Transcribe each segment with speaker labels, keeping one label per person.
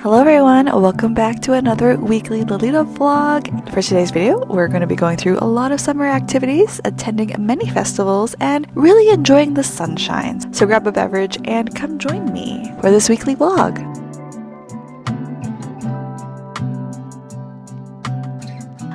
Speaker 1: Hello everyone, welcome back to another weekly Lolita vlog. For today's video, we're going to be going through a lot of summer activities, attending many festivals, and really enjoying the sunshine. So grab a beverage and come join me for this weekly vlog.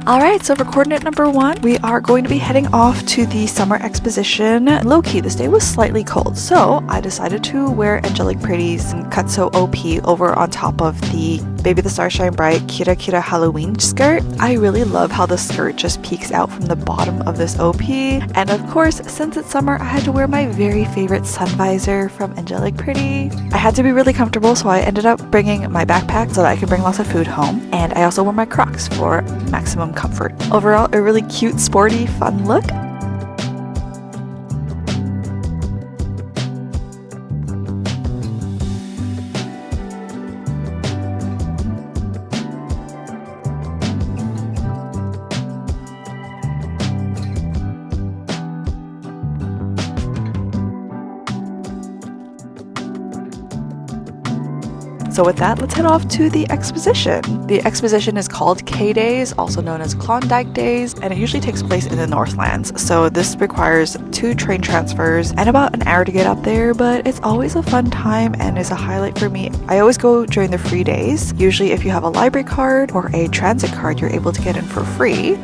Speaker 1: Alright, so for coordinate number 1, we are going to be heading off to the summer exposition. Low-key, this day was slightly cold, so I decided to wear Angelic Pretty's Cutso OP over on top of the Baby the Star Shine Bright Kira Kira Halloween skirt. I really love how the skirt just peeks out from the bottom of this OP. And of course, since it's summer, I had to wear my very favorite sun visor from Angelic Pretty. I had to be really comfortable, so I ended up bringing my backpack so that I could bring lots of food home. And I also wore my Crocs for maximum comfort. Overall, a really cute, sporty, fun look. So with that, let's head off to the exposition. The exposition is called K-Days, also known as Klondike Days, and it usually takes place in the Northlands. So this requires 2 train transfers and about an hour to get up there, but it's always a fun time and is a highlight for me. I always go during the free days. Usually if you have a library card or a transit card, you're able to get in for free.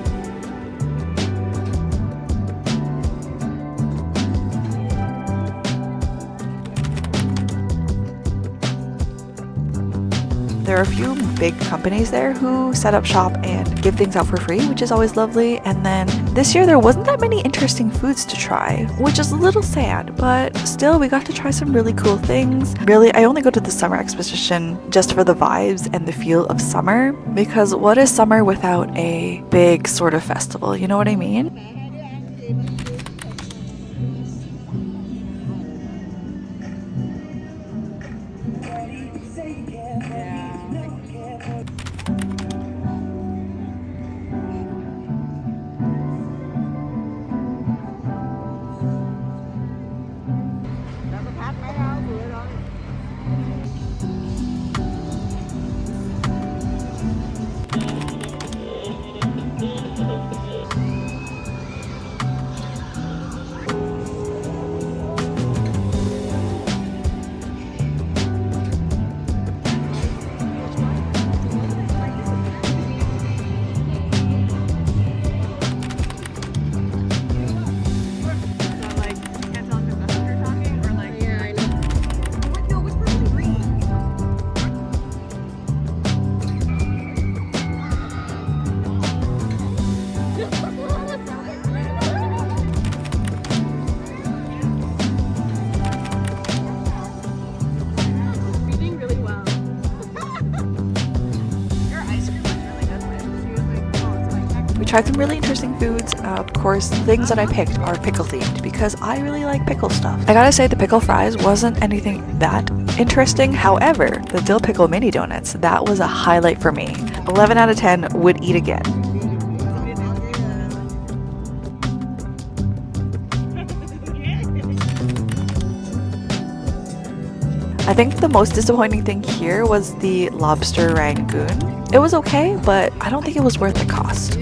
Speaker 1: There are a few big companies there who set up shop and give things out for free, which is always lovely. And then this year there wasn't that many interesting foods to try, which is a little sad, but still we got to try some really cool things. Really, I only go to the summer exposition just for the vibes and the feel of summer, because what is summer without a big sort of festival? You know what I mean? Tried some really interesting foods. Of course, things that I picked are pickle themed because I really like pickle stuff. I gotta say the pickle fries wasn't anything that interesting. However, the dill pickle mini donuts, that was a highlight for me. 11 out of 10 would eat again. I think the most disappointing thing here was the lobster rangoon. It was okay, but I don't think it was worth the cost.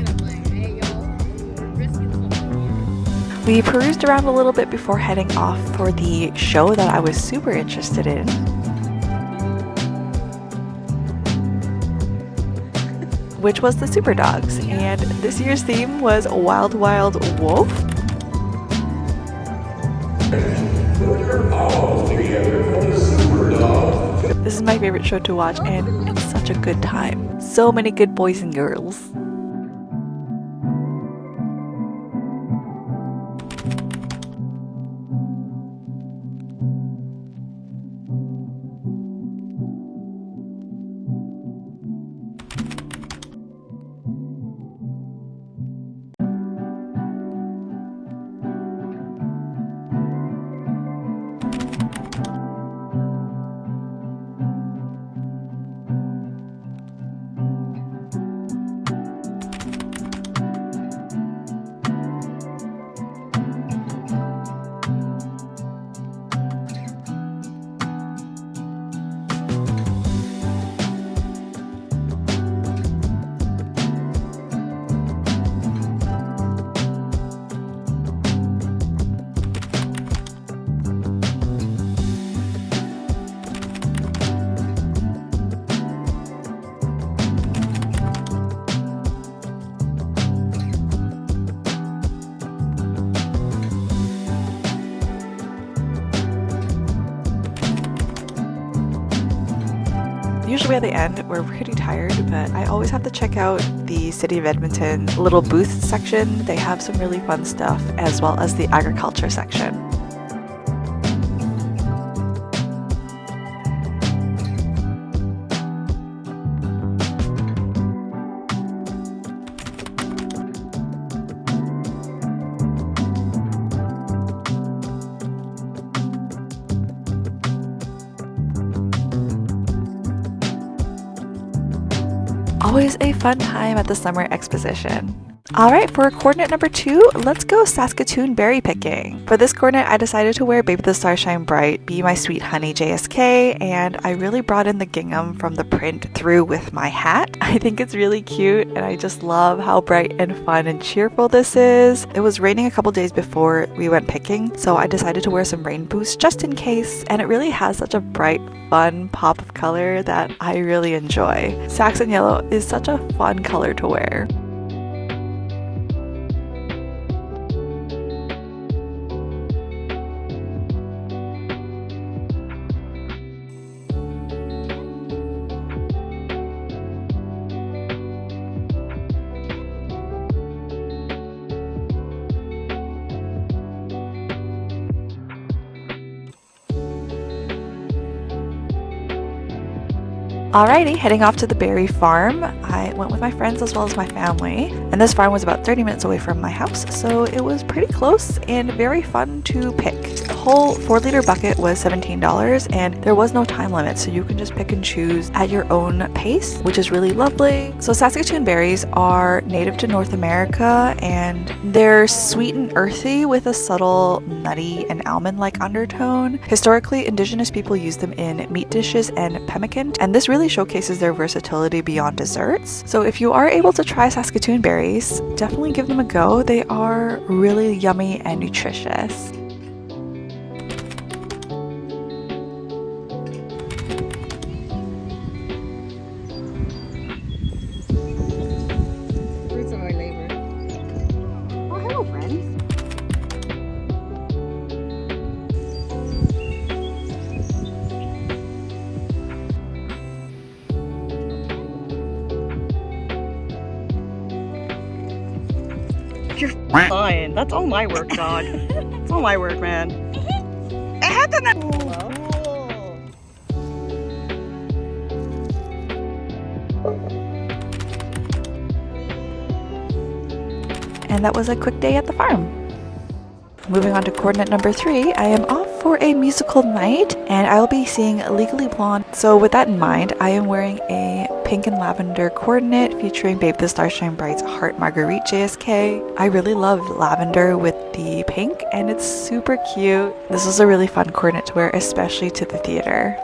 Speaker 1: We perused around a little bit before heading off for the show that I was super interested in. Which was the Super Dogs, and this year's theme was Wild Wild Wolf. This is my favorite show to watch and it's such a good time. So many good boys and girls. Usually at the end, we're pretty tired, but I always have to check out the City of Edmonton little booth section. They have some really fun stuff, as well as the agriculture section. Always a fun time at the summer exposition. Alright, for coordinate number 2, let's go Saskatoon berry picking. For this coordinate, I decided to wear Baby the Star Shine Bright, Be My Sweet Honey JSK, and I really brought in the gingham from the print through with my hat. I think it's really cute, and I just love how bright and fun and cheerful this is. It was raining a couple days before we went picking, so I decided to wear some rain boots just in case, and it really has such a bright, fun pop of color that I really enjoy. Saxon yellow is such a fun color to wear. Alrighty, heading off to the berry farm. I went with my friends as well as my family, and this farm was about 30 minutes away from my house, so it was pretty close and very fun to pick. The whole 4-liter bucket was $17, and there was no time limit, so you can just pick and choose at your own pace, which is really lovely. So Saskatoon berries are native to North America, and they're sweet and earthy with a subtle nutty and almond-like undertone. Historically, Indigenous people used them in meat dishes and pemmican, and this really showcases their versatility beyond desserts. So if you are able to try Saskatoon berries, definitely give them a go. They are really yummy and nutritious.
Speaker 2: Fruits of our labor. Oh, hello, friends.
Speaker 3: You're fine. That's all my work, dog. It's all my work, man.
Speaker 1: And that was a quick day at the farm. Moving on to coordinate number 3, I am off for a musical night, and I'll be seeing Legally Blonde. So with that in mind, I am wearing a pink and lavender coordinate featuring Babe the Starshine Bright's Heart Marguerite JSK. I really love lavender with the pink, and it's super cute. This was a really fun coordinate to wear, especially to the theater.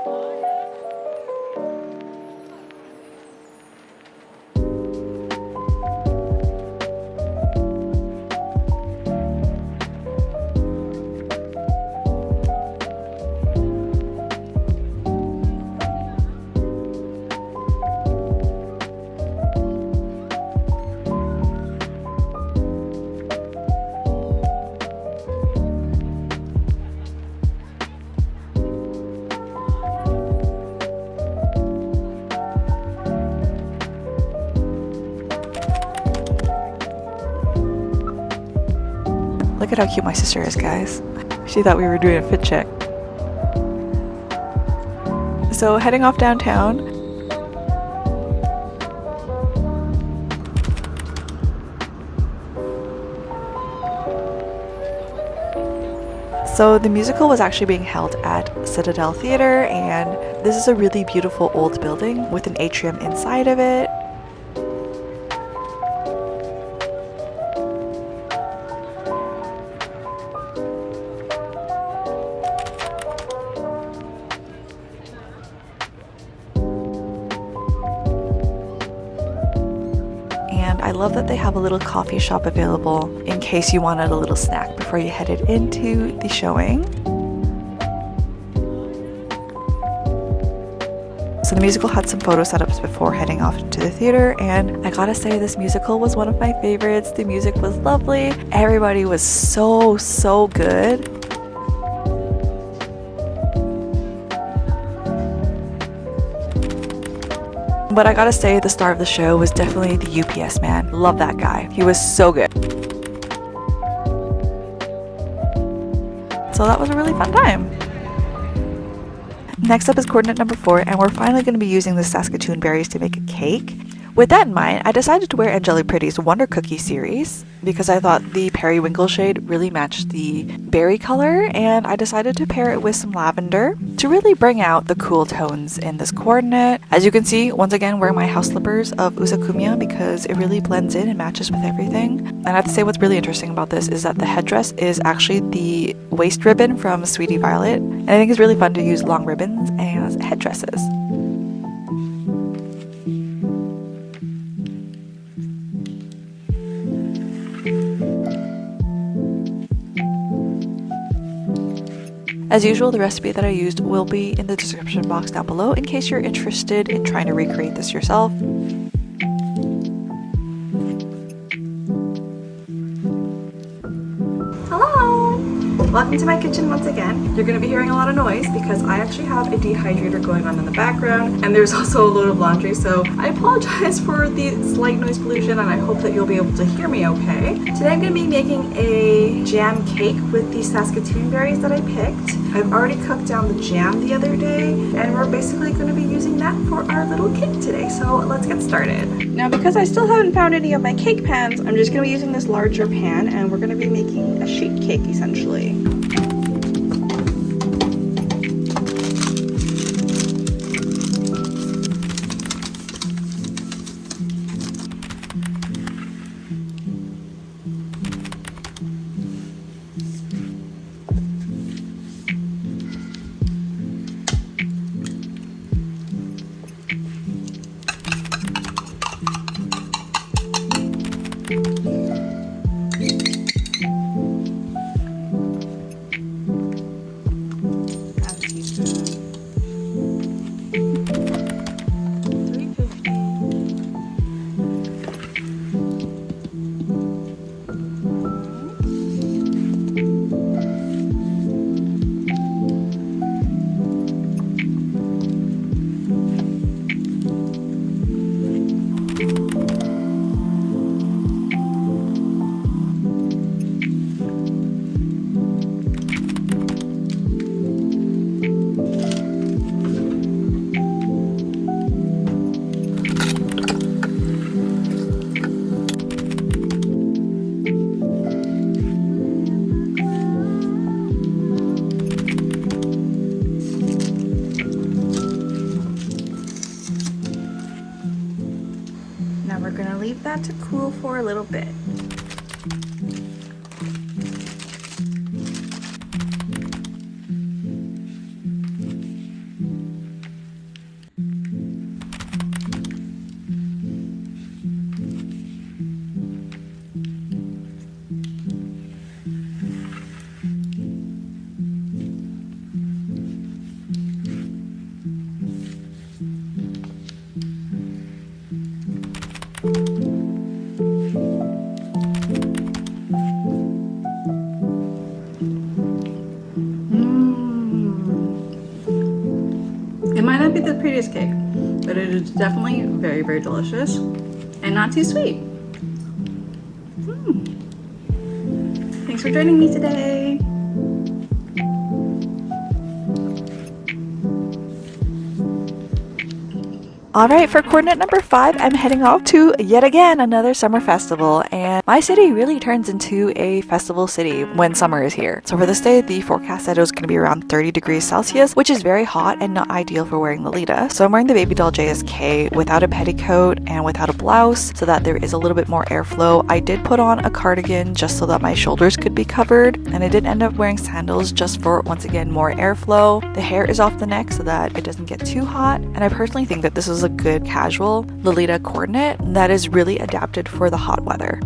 Speaker 1: Look at how cute my sister is, guys. She thought we were doing a fit check. So heading off downtown. So the musical was actually being held at Citadel Theatre, and this is a really beautiful old building with an atrium inside of it. And I love that they have a little coffee shop available in case you wanted a little snack before you headed into the showing. So the musical had some photo setups before heading off to the theater, and I gotta say, this musical was one of my favorites. The music was lovely. Everybody was so good. But I gotta say, the star of the show was definitely the UPS man. Love that guy. He was so good. So that was a really fun time. Next up is coordinate number 4, and we're finally going to be using the Saskatoon berries to make a cake. With that in mind, I decided to wear Angelic Pretty's Wonder Cookie series because I thought the periwinkle shade really matched the berry color, and I decided to pair it with some lavender to really bring out the cool tones in this coordinate. As you can see, once again wearing my house slippers of Usakumya because it really blends in and matches with everything. And I have to say, what's really interesting about this is that the headdress is actually the waist ribbon from Sweetie Violet, and I think it's really fun to use long ribbons as headdresses. As usual, the recipe that I used will be in the description box down below in case you're interested in trying to recreate this yourself.
Speaker 2: Hello! Welcome to my kitchen once again. You're going to be hearing a lot of noise because I actually have a dehydrator going on in the background, and there's also a load of laundry, so I apologize for the slight noise pollution, and I hope that you'll be able to hear me okay. Today I'm going to be making a jam cake with the Saskatoon berries that I picked. I've already cooked down the jam the other day, and we're basically going to be using that for our little cake today, so let's get started. Now, because I still haven't found any of my cake pans, I'm just going to be using this larger pan, and we're going to be making a sheet cake essentially. That to cool for a little bit. It might not be the prettiest cake, but it is definitely very, very delicious and not too sweet. Thanks for joining me today.
Speaker 1: Alright, for coordinate number 5, I'm heading off to, yet again, another summer festival, and my city really turns into a festival city when summer is here. So for this day, the forecast said it was going to be around 30 degrees Celsius, which is very hot and not ideal for wearing Lolita. So I'm wearing the baby doll JSK without a petticoat and without a blouse so that there is a little bit more airflow. I did put on a cardigan just so that my shoulders could be covered, and I did end up wearing sandals just for, once again, more airflow. The hair is off the neck so that it doesn't get too hot, and I personally think that this is a good casual Lolita coordinate that is really adapted for the hot weather.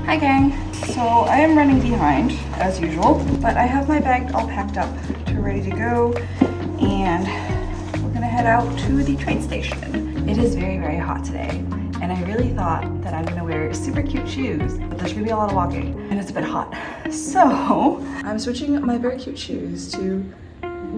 Speaker 2: Hi gang! So I am running behind as usual, but I have my bag all packed up to ready to go, and we're gonna head out to the train station. It is very, very hot today, and I really thought that I'm gonna wear super cute shoes, but there's gonna be a lot of walking and it's a bit hot. So I'm switching my very cute shoes to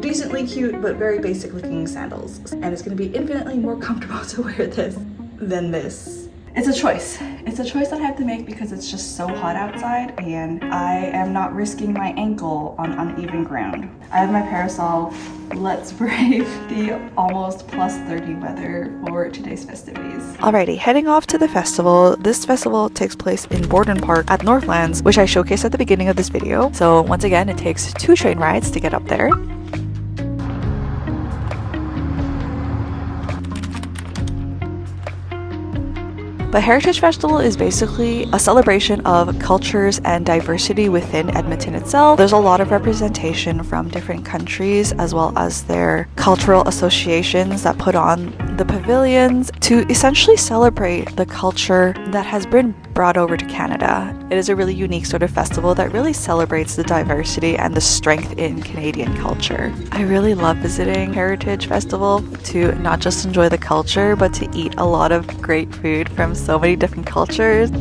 Speaker 2: decently cute but very basic looking sandals, and it's gonna be infinitely more comfortable to wear this than this. It's a choice. It's a choice that I have to make because it's just so hot outside and I am not risking my ankle on uneven ground. I have my parasol. Let's brave the almost plus 30 weather for today's festivities.
Speaker 1: Alrighty, heading off to the festival. This festival takes place in Borden Park at Northlands, which I showcased at the beginning of this video. So once again, it takes 2 train rides to get up there. But Heritage Festival is basically a celebration of cultures and diversity within Edmonton itself. There's a lot of representation from different countries as well as their cultural associations that put on the pavilions to essentially celebrate the culture that has been brought over to Canada. It is a really unique sort of festival that really celebrates the diversity and the strength in Canadian culture. I really love visiting Heritage Festival to not just enjoy the culture, but to eat a lot of great food from so many different cultures.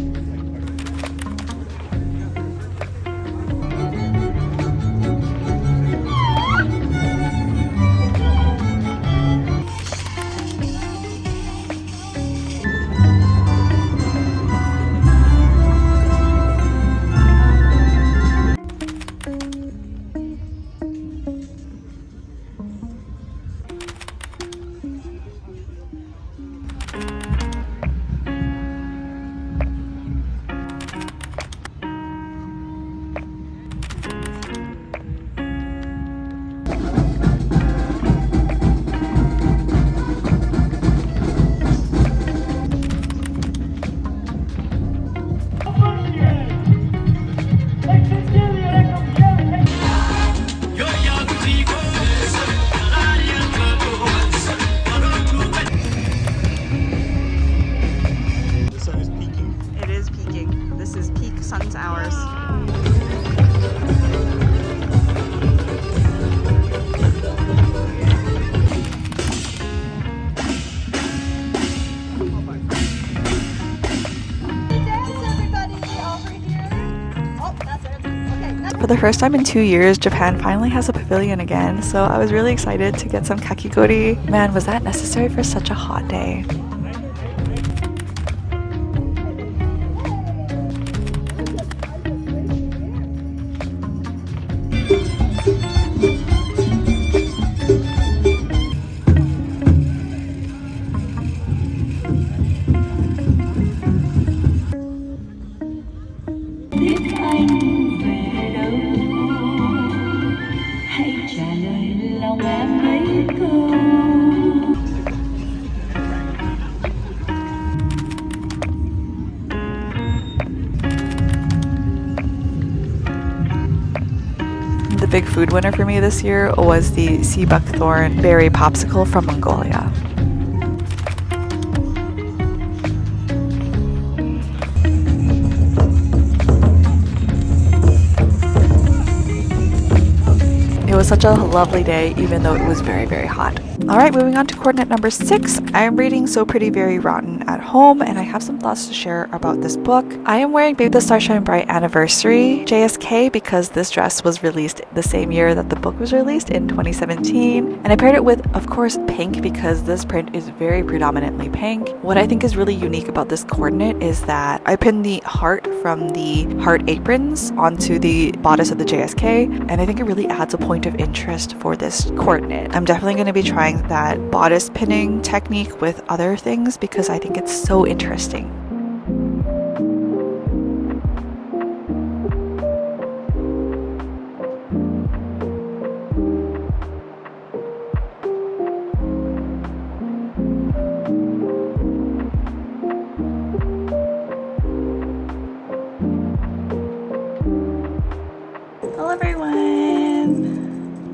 Speaker 1: For the first time in 2 years, Japan finally has a pavilion again, so I was really excited to get some kakigori. Man, was that necessary for such a hot day. The big food winner for me this year was the sea buckthorn berry popsicle from Mongolia. It was such a lovely day, even though it was very, very hot. Alright, moving on to coordinate number 6. I am reading So Pretty Very Rotten at home, and I have some thoughts to share about this book. I am wearing Babe the Starshine Bright Anniversary JSK because this dress was released the same year that the book was released in 2017. And I paired it with, of course, pink because this print is very predominantly pink. What I think is really unique about this coordinate is that I pinned the heart from the heart aprons onto the bodice of the JSK, and I think it really adds a point of interest for this coordinate. I'm definitely going to be trying that bodice pinning technique with other things because I think it's so interesting. Hello everyone!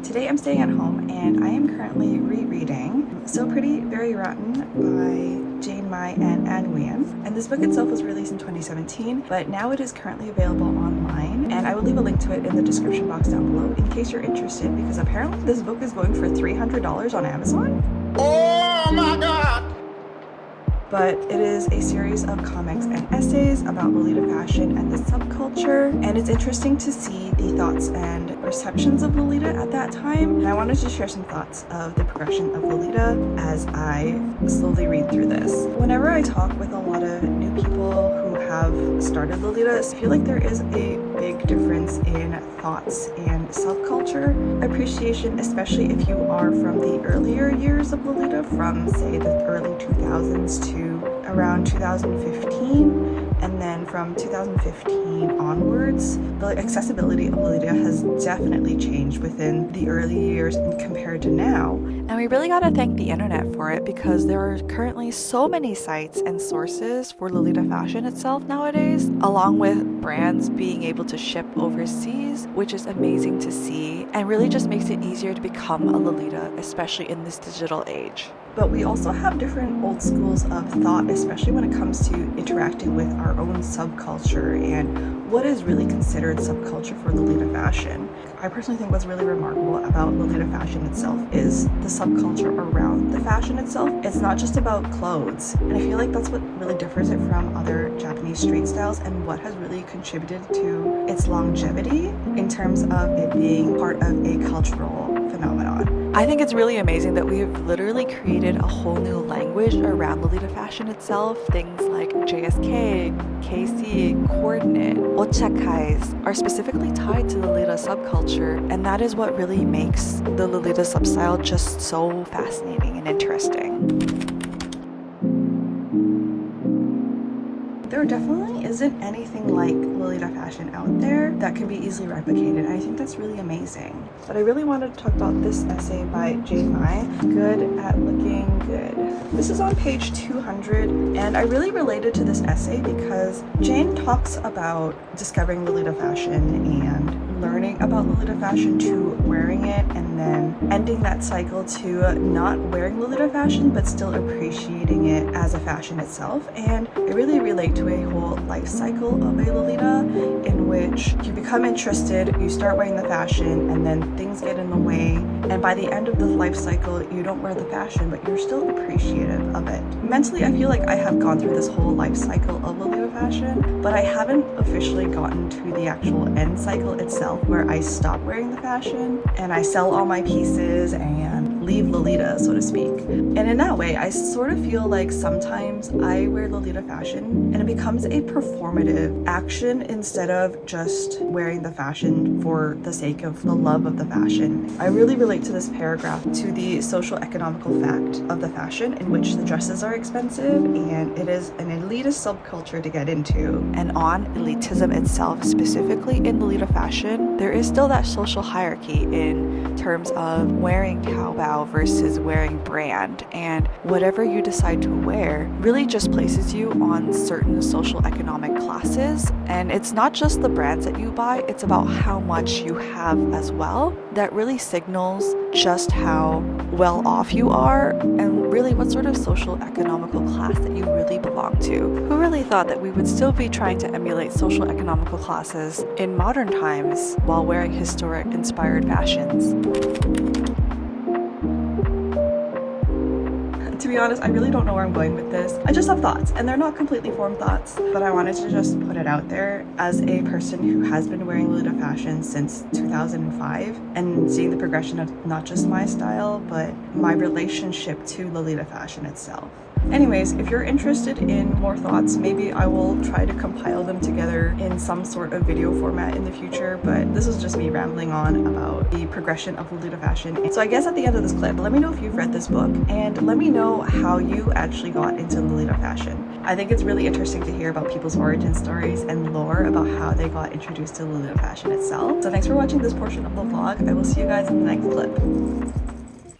Speaker 1: Today I'm staying at home and I am currently rereading So Pretty Very Rotten by
Speaker 2: Jane Mai and An Nguyen. And this book itself was released in 2017, but now it is currently available online. And I will leave a link to it in the description box down below in case you're interested, because apparently this book is going for $300 on Amazon.
Speaker 4: Oh my God!
Speaker 2: But it is a series of comics and essays about Lolita fashion and the subculture, and it's interesting to see the thoughts and perceptions of Lolita at that time. And I wanted to share some thoughts of the progression of Lolita as I slowly read through this. Whenever I talk with a lot of new people who have started Lolita, I feel like there is a big difference in thoughts and subculture appreciation, especially if you are from the earlier years of Lolita, from say the early 2000s to around 2015, and then from 2015 onwards, the accessibility of Lolita has definitely changed within the early years compared to now.
Speaker 1: And we really gotta thank the internet for it, because there are currently so many sites and sources for Lolita fashion itself nowadays, along with brands being able to ship overseas, which is amazing to see and really just makes it easier to become a Lolita, especially in this digital age.
Speaker 2: But we also have different old schools of thought, especially when it comes to interacting with our own subculture and what is really considered subculture for Lolita fashion. I personally think what's really remarkable about Lolita fashion itself is the subculture around the fashion itself. It's not just about clothes, and I feel like that's what really differs it from other Japanese street styles and what has really contributed to its longevity in terms of it being part of a cultural phenomenon.
Speaker 1: I think it's really amazing that we've literally created a whole new language around Lolita fashion itself. Things like JSK, KC, coordinate, ochakais are specifically tied to the Lolita subculture, and that is what really makes the Lolita substyle just so fascinating and interesting.
Speaker 2: There definitely isn't anything like Lolita fashion out there that can be easily replicated, and I think that's really amazing. But I really wanted to talk about this essay by Jane Mai, Good at Looking Good. This is on page 200, and I really related to this essay because Jane talks about discovering Lolita fashion and learning about Lolita fashion to wearing it, and then ending that cycle to not wearing Lolita fashion but still appreciating it as a fashion itself. And I really relate to a whole life cycle of a Lolita in which you become interested, you start wearing the fashion, and then things get in the way, and by the end of the life cycle you don't wear the fashion but you're still appreciative of it. Mentally, I feel like I have gone through this whole life cycle of Lolita fashion, but I haven't officially gotten to the actual end cycle itself where I stop wearing the fashion and I sell all my pieces and leave Lolita, so to speak. And in that way, I sort of feel like sometimes I wear Lolita fashion and it becomes a performative action instead of just wearing the fashion for the sake of the love of the fashion. I really relate to this paragraph to the social economical fact of the fashion, in which the dresses are expensive and it is an elitist subculture to get into.
Speaker 1: And on elitism itself, specifically in Lolita fashion, there is still that social hierarchy in terms of wearing Taobao versus wearing brand, and whatever you decide to wear really just places you on certain social economic classes. And it's not just the brands that you buy, it's about how much you have as well. That really signals just how well off you are and really what sort of social economical class that you really belong to. Who really thought that we would still be trying to emulate social economical classes in modern times while wearing historic inspired fashions?
Speaker 2: To be honest, I really don't know where I'm going with this. I just have thoughts, and they're not completely formed thoughts, but I wanted to just put it out there as a person who has been wearing Lolita fashion since 2005 and seeing the progression of not just my style, but my relationship to Lolita fashion itself. Anyways, if you're interested in more thoughts, maybe I will try to compile them together in some sort of video format in the future, but this is just me rambling on about the progression of Lolita fashion. So I guess at the end of this clip, let me know if you've read this book, and let me know how you actually got into Lolita fashion. I think it's really interesting to hear about people's origin stories and lore about how they got introduced to Lolita fashion itself. So thanks for watching this portion of the vlog. I will see you guys in the next clip.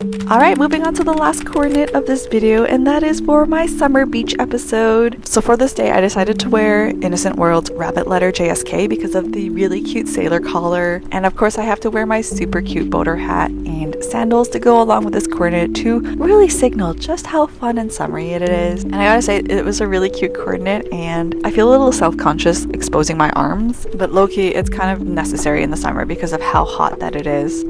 Speaker 1: Alright, moving on to the last coordinate of this video, and that is for my summer beach episode. So for this day, I decided to wear Innocent World's rabbit letter JSK because of the really cute sailor collar. And of course, I have to wear my super cute boater hat and sandals to go along with this coordinate to really signal just how fun and summery it is. And I gotta say, it was a really cute coordinate, and I feel a little self-conscious exposing my arms, but low-key, it's kind of necessary in the summer because of how hot that it is.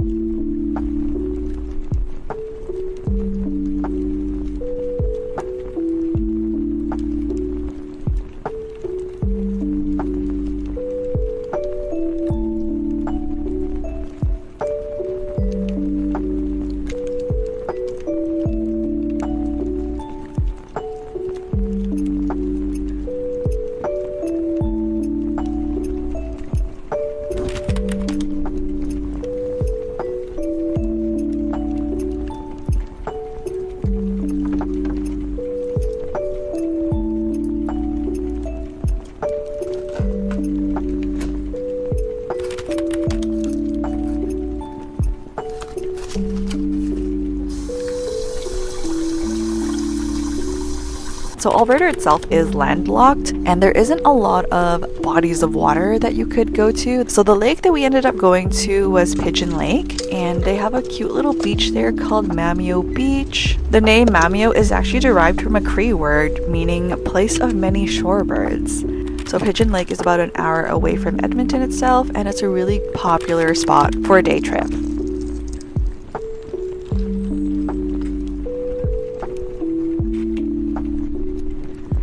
Speaker 1: So Alberta itself is landlocked, and there isn't a lot of bodies of water that you could go to. So the lake that we ended up going to was Pigeon Lake, and they have a cute little beach there called Mamio Beach. The name Mamio is actually derived from a Cree word meaning place of many shorebirds. So Pigeon Lake is about an hour away from Edmonton itself, and it's a really popular spot for a day trip.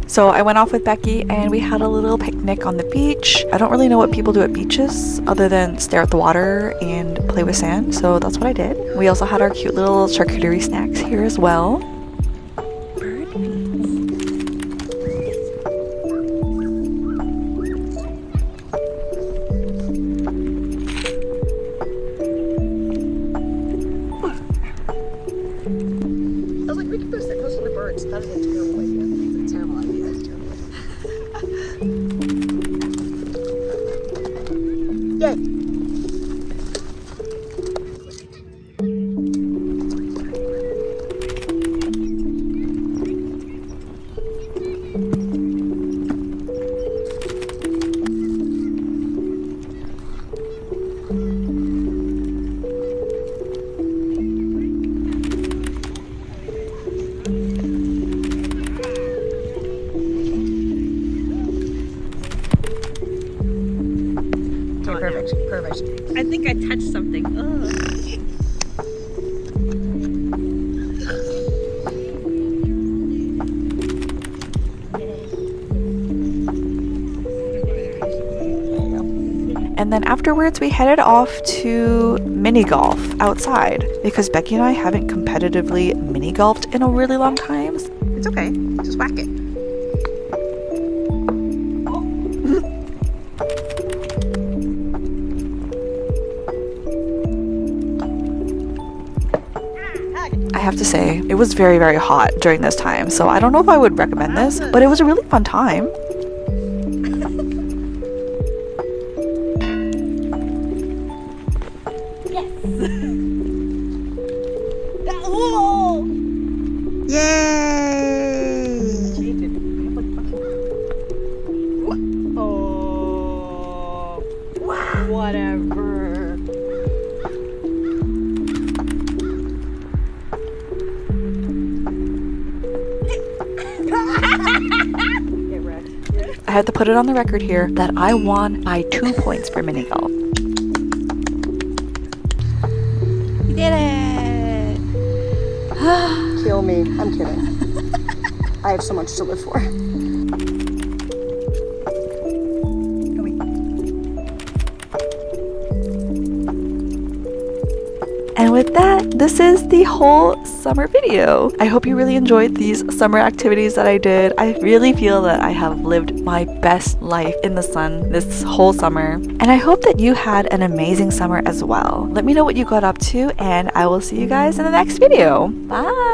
Speaker 1: So I went off with Becky and we had a little picnic on the beach. I don't really know what people do at beaches other than stare at the water and play with sand, so that's what I did. We also had our cute little charcuterie snacks here as well. Bird
Speaker 3: I was like, we could put it close to the birds. That is a terrible idea. It's a terrible idea. That's terrible. Yay! Perfect. I think I touched something. Ugh.
Speaker 1: And then afterwards we headed off to mini golf outside because Becky and I haven't competitively mini golfed in a really long time.
Speaker 3: It's okay. Just whack it.
Speaker 1: I have to say, it was very, very hot during this time, so I don't know if I would recommend this, but it was a really fun time.
Speaker 3: Yay! Oh, whatever. Get wrecked.
Speaker 1: I had to put it on the record here that I won by 2 points for mini golf.
Speaker 3: You did it! Kill me. I'm kidding. I have so much to live for.
Speaker 1: And with that, this is the whole summer video. I hope you really enjoyed these summer activities that I did. I really feel that I have lived my best life in the sun this whole summer. And I hope that you had an amazing summer as well. Let me know what you got up to, and I will see you guys in the next video. Bye!